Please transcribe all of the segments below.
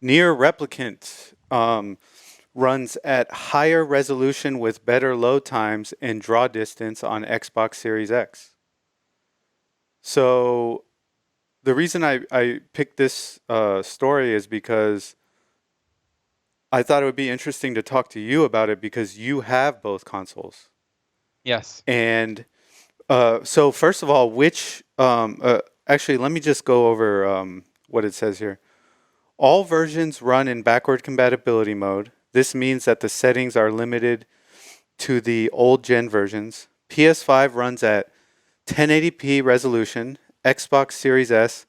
Nier Replicant runs at higher resolution with better load times and draw distance on Xbox Series X. So the reason I picked this story is because I thought it would be interesting to talk to you about it because you have both consoles. Yes. And so, first of all, actually, let me just go over what it says here. All versions run in backward compatibility mode. This means that the settings are limited to the old gen versions. PS5 runs at 1080p resolution. Xbox Series S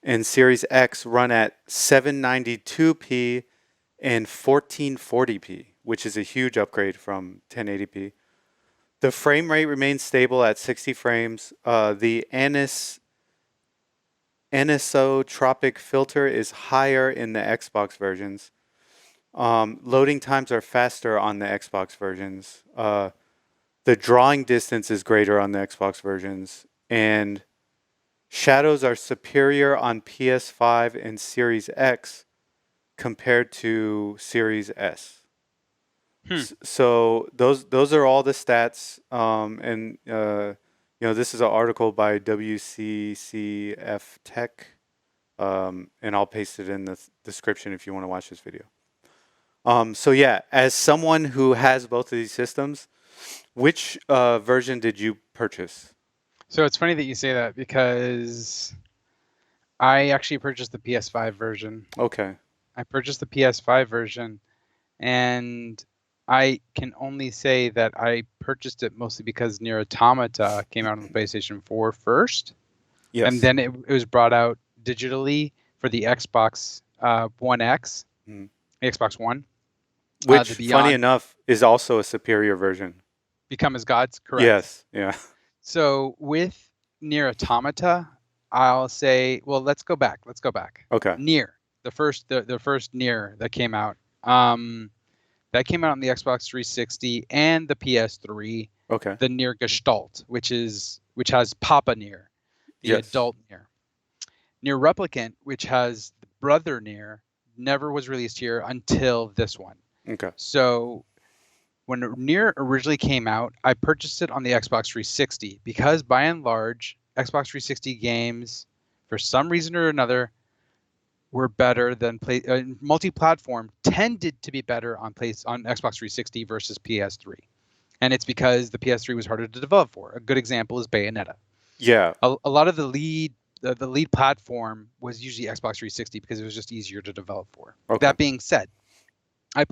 and Series X run at 792p and 1440p, which is a huge upgrade from 1080p. The frame rate remains stable at 60 frames. The anisotropic filter is higher in the Xbox versions. Loading times are faster on the Xbox versions. The drawing distance is greater on the Xbox versions. And shadows are superior on PS5 and Series X compared to Series S. Hmm. So those are all the stats, and this is an article by WCCF Tech, and I'll paste it in the description if you want to watch this video. So yeah, as someone who has both of these systems, which version did you purchase? So it's funny that you say that because I actually purchased the PS5 version. Okay. I purchased the PS5 version, and I can only say that I purchased it mostly because Nier Automata came out on the PlayStation 4 first, and Yes. then it was brought out digitally for the Xbox One X, Mm. the Xbox One, Which, the funny Beyond enough, is also a superior version. Become as Gods, correct. Yes. Yeah. So with Nier Automata, I'll say, well, let's go back. Let's go back. Okay. Nier, the first Nier that came out. That came out on the Xbox 360 and the PS3. Okay. The Nier Gestalt, which has Papa Nier, the Yes. adult Nier. Nier Replicant, which has the brother Nier, never was released here until this one. Okay. So when Nier originally came out, I purchased it on the Xbox 360 because by and large, Xbox 360 games, for some reason or another, were better than multi-platform tended to be better on Xbox 360 versus PS3, and it's because the PS3 was harder to develop for. A good example is Bayonetta. Yeah. A lot of the lead platform was usually Xbox 360 because it was just easier to develop for. Okay. That being said, I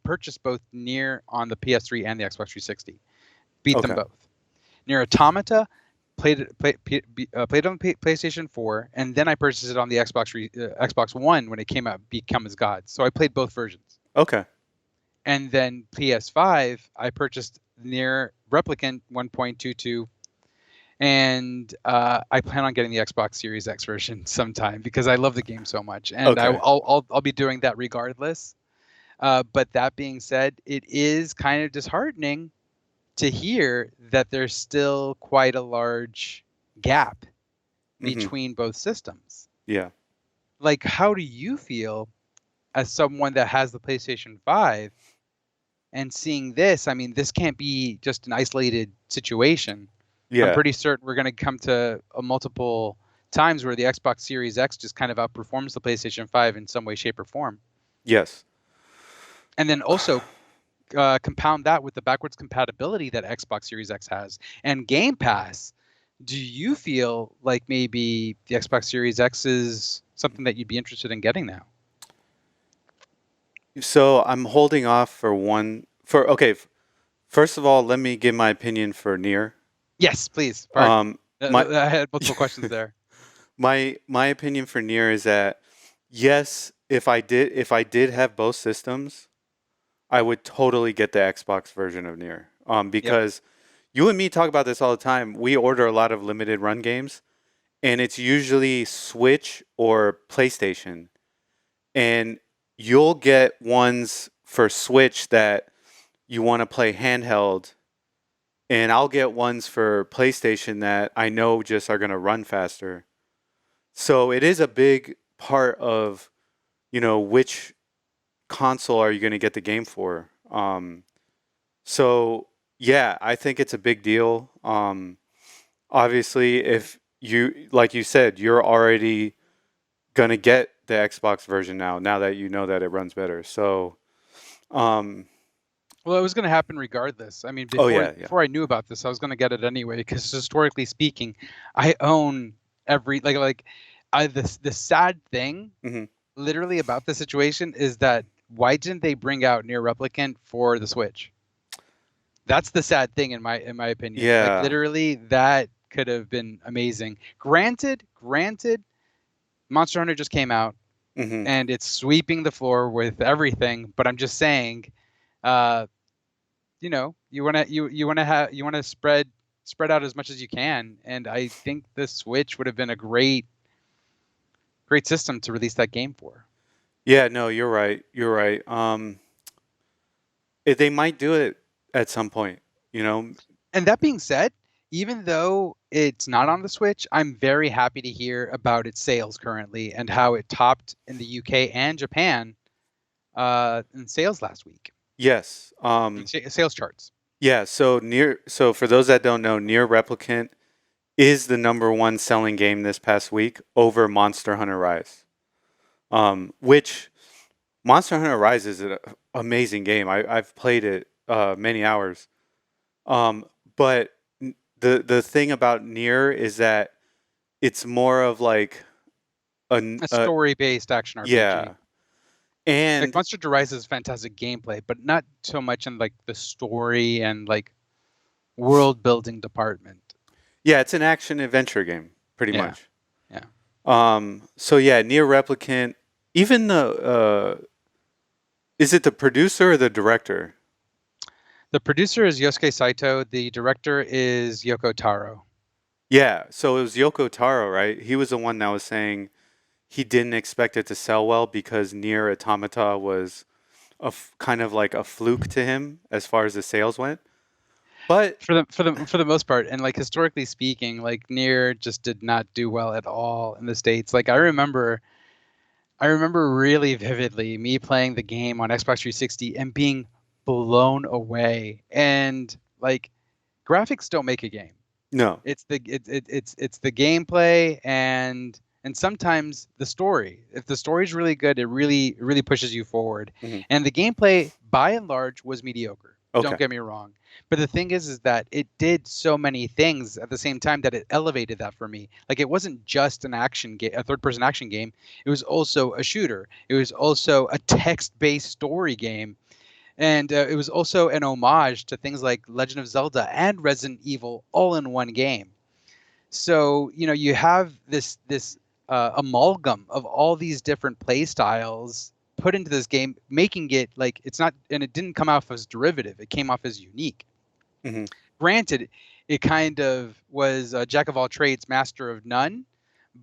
purchased both Nier on the PS3 and the Xbox 360. Beat them Okay. both. Nier Automata played on PlayStation 4, and then I purchased it on the Xbox One when it came out. Become as God. So I played both versions. Okay. And then PS5, I purchased Nier Replicant 1.22, and I plan on getting the Xbox Series X version sometime because I love the game so much, and Okay. I'll be doing that regardless. But that being said, it is kind of disheartening to hear that there's still quite a large gap Mhm. between both systems. Yeah. Like, how do you feel as someone that has the PlayStation 5 and seeing this? I mean, this can't be just an isolated situation. I'm Yeah. pretty certain we're going to come to multiple times where the Xbox Series X just kind of outperforms the PlayStation 5 in some way, shape, or form. Yes. And then also compound that with the backwards compatibility that Xbox Series X has and Game Pass. Do you feel like maybe the Xbox Series X is something that you'd be interested in getting now? So I'm holding off for one for okay. First of all, let me give my opinion for Nier. Yes, please. Pardon. Um, my I had multiple questions there. my opinion for Nier is that yes, if I did have both systems, I would totally get the Xbox version of Nier. Yep. Because you and me talk about this all the time. We order a lot of limited run games, and it's usually Switch or PlayStation. And you'll get ones for Switch that you want to play handheld, and I'll get ones for PlayStation that I know just are going to run faster. So it is a big part of which console are you going to get the game for? So yeah, I think it's a big deal. Obviously, if you, like you said, you're already gonna get the Xbox version now that you know that it runs better. So, um, Well, it was going to happen regardless. I mean, oh before yeah, yeah, before I knew about this, I was going to get it anyway because historically speaking, I own every like I the sad thing hmm literally about the situation is that why didn't they bring out Near Replicant for the Switch? That's the sad thing in my opinion. Like yeah, literally that could have been amazing. Granted, Monster Hunter just came out hmm and it's sweeping the floor with everything, but I'm just saying uh you want to spread out as much as you can, and I think the Switch would have been a great system to release that game for. yeah. No, you're right. You're right. They might do it at some point. You know, And that being said, even though it's not on the Switch, I'm very happy to hear about its sales currently and how it topped in the UK and Japan in sales last week, yes. in sales charts. Yeah. So for those that don't know, Near Replicant is the number one selling game this past week over Monster Hunter Rise. Which Monster Hunter Rise is an amazing game. I've played it many hours. Um, but the thing about Nier is that it's more of like A story-based action RPG. yeah, Like and Monster Hunter Rise is fantastic gameplay, but not so much in like the story and like world building department. yeah, it's an action adventure game pretty Yeah, much. yeah. So yeah, Nier Replicant. Even the is it the producer or the director? The producer is Yosuke Saito. The director is Yoko Taro. Yeah, so it was Yoko Taro, right? He was the one that was saying he didn't expect it to sell well because Nier Automata was kind of like a fluke to him as far as the sales went. But For the most part, and like historically speaking, like Nier just did not do well at all in the States. Like I remember really vividly me playing the game on Xbox 360 and being blown away. And like graphics don't make a game. no, It's the gameplay and sometimes the story. If the story is really good, it really pushes you forward. hmm And the gameplay by and large was mediocre. Don't okay, get me wrong. But the thing is that it did so many things at the same time that it elevated that for me. Like it wasn't just an action game, a third-person action game. It was also a shooter. It was also a text-based story game, and it was also an homage to things like Legend of Zelda and Resident Evil all in one game. So you have this amalgam of all these different play styles put into this game, making it like it's not, and it didn't come off as derivative. It came off as unique. hmm Granted, it kind of was a jack of all trades, master of none,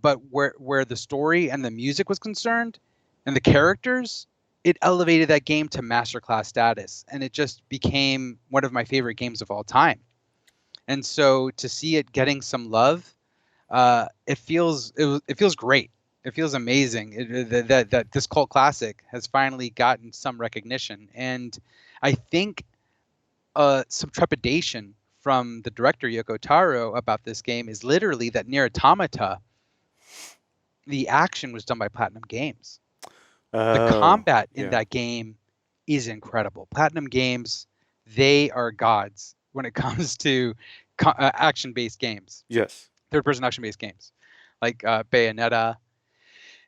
but where the story and the music was concerned, and the characters, it elevated that game to masterclass status, and it just became one of my favorite games of all time. And so to see it getting some love, it feels great. It feels amazing that this cult classic has finally gotten some recognition, and I think some trepidation from the director Yoko Taro about this game is literally that Nier Automata, the action was done by Platinum Games. The oh combat in yeah, that game is incredible. Platinum Games, they are gods when it comes to action-based games, yes, third-person action-based games, like Bayonetta,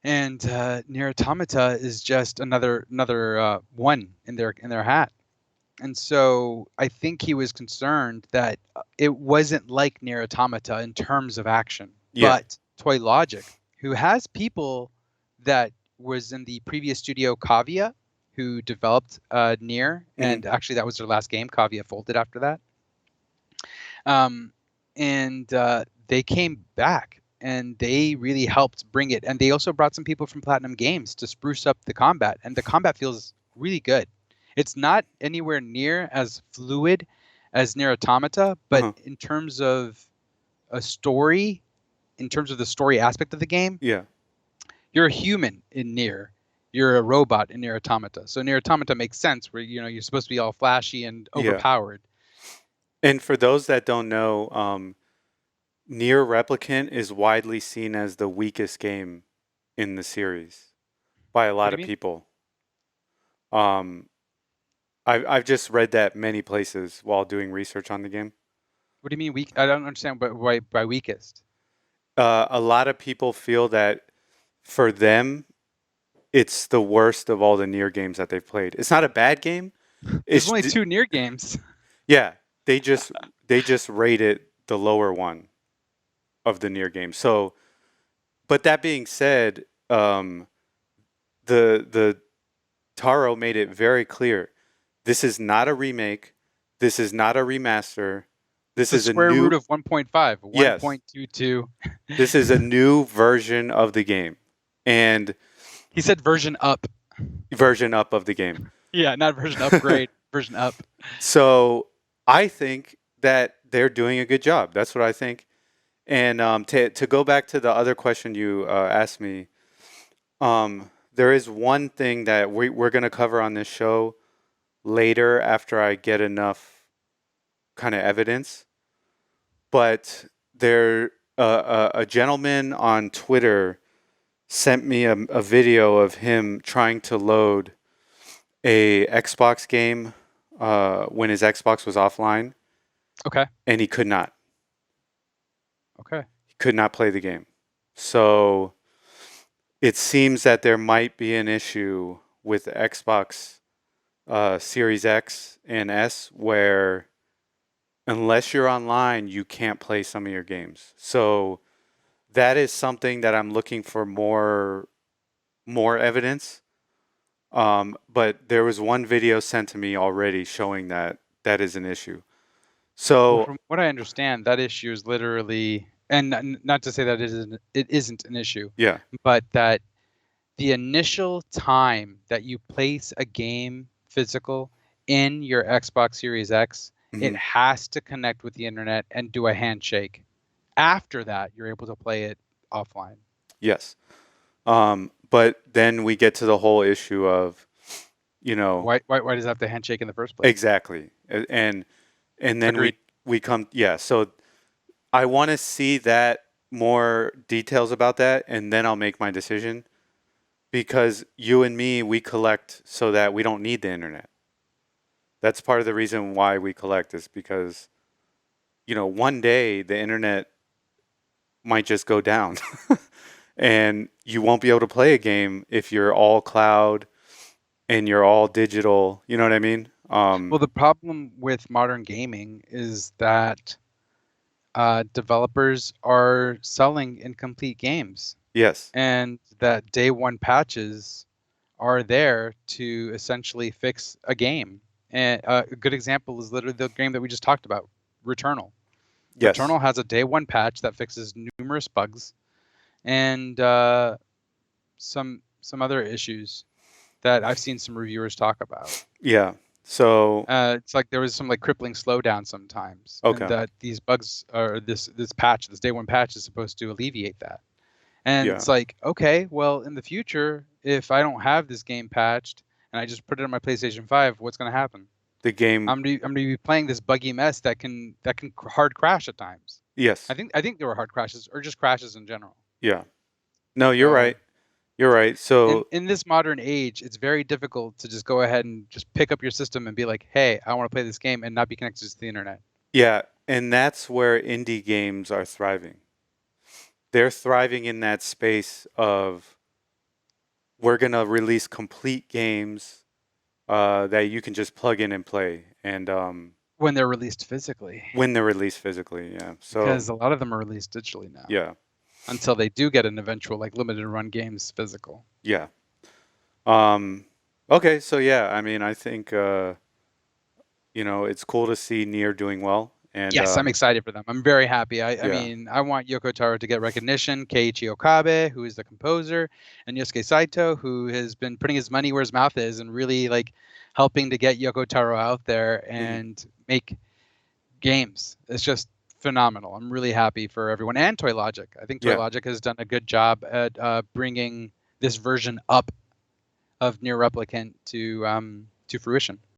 and Nier Automata is just another one in their hat. And so I think he was concerned that it wasn't like Nier Automata in terms of action, yeah, but Toy Logic, who has people that was in the previous studio Kavia, who developed Nier, hmm and actually that was their last game. Kavia folded after that, um, and they came back and they really helped bring it. And they also brought some people from Platinum Games to spruce up the combat, and the combat feels really good. It's not anywhere near as fluid as Nier Automata, but uh-huh, in terms of a story, in terms of the story aspect of the game, yeah, you're a human in Nier, you're a robot in Nier Automata. So Nier Automata makes sense where you're supposed to be all flashy and Yeah. overpowered. And for those that don't know, Nier Replicant is widely seen as the weakest game in the series by a What lot do of you mean? people. Um, I've just read that many places while doing research on the game. What do you mean weak? I don't understand by weakest. A lot of people feel that for them, it's the worst of all the Nier games that they've played. It's not a bad game. There's It's only 2 Nier games. yeah, they just rate it the lower one of the Nier games. So, but that being said, the Taro made it very clear. This is not a remake. This is not a remaster. It's This the is a square root new of 1.5, yes. 1.22. This is a new version of the game, and He said version up. version up of the game. Yeah, not version upgrade, version up. So I think that they're doing a good job. That's what I think. And to go back to the other question you asked me, there is one thing that we're going to cover on this show later after I get enough kind of evidence. But there, a gentleman on Twitter sent me a video of him trying to load a Xbox game when his Xbox was offline, Okay. and he could not. Okay. He could not play the game. So it seems that there might be an issue with Xbox Series X and S where unless you're online, you can't play some of your games. So that is something that I'm looking for more evidence. But there was one video sent to me already showing that that is an issue. Well, So from what I understand, that issue is literally, and not to say that it isn't an issue, yeah, but that the initial time that you place a game physical in your Xbox Series X, it hmm has to connect with the internet and do a handshake. After that, you're able to play it offline. yes. But then we get to the whole issue of you know Why does it have to handshake in the first place? exactly, and then Agreed. we come yeah. So I want to see that more details about that, and then I'll make my decision. Because you and me, we collect so that we don't need the internet. That's part of the reason why we collect is because, one day the internet might just go down and you won't be able to play a game if you're all cloud and you're all digital. You know what I mean? Well, the problem with modern gaming is that developers are selling incomplete games, Yes. and that day one patches are there to essentially fix a game. And a good example is literally the game that we just talked about, Returnal. Yes. Returnal has a day one patch that fixes numerous bugs and some other issues that I've seen some reviewers talk about. Yeah. So, It's like there was some like crippling slowdown sometimes, and okay. that these bugs or this patch, this day one patch, is supposed to alleviate that. And Yeah. it's like, okay, well, in the future, if I don't have this game patched and I just put it on my PlayStation 5, what's going to happen? The game. I'm gonna be playing this buggy mess that can hard crash at times. I Yes. think I think there were hard crashes or just crashes in general. Yeah. No, you're So right. You're right. in So, in this modern age, it's very difficult to just go ahead and just pick up your system and be like, hey, I want to play this game and not be connected to the internet. yeah. And that's where indie games are thriving. They're thriving in that space of we're going to release complete games that you can just plug in and play. And When they're released physically, when they're released physically, yeah. So, because a lot of them are released digitally now yeah. until they do get an eventual like limited run games physical. Yeah. Um, okay. So, yeah, I mean, I think, it's cool to see Nier doing well. And Yes, I'm excited for them. I'm very happy. I yeah. mean, I want Yoko Taro to get recognition. Keiichi Okabe, who is the composer, and Yosuke Saito, who has been putting his money where his mouth is and really like helping to get Yoko Taro out there Mhm. and make games. It's just phenomenal. I'm really happy for everyone and Toy Logic. I think Toy Yeah. Logic has done a good job at bringing this version up of Nier Replicant to fruition.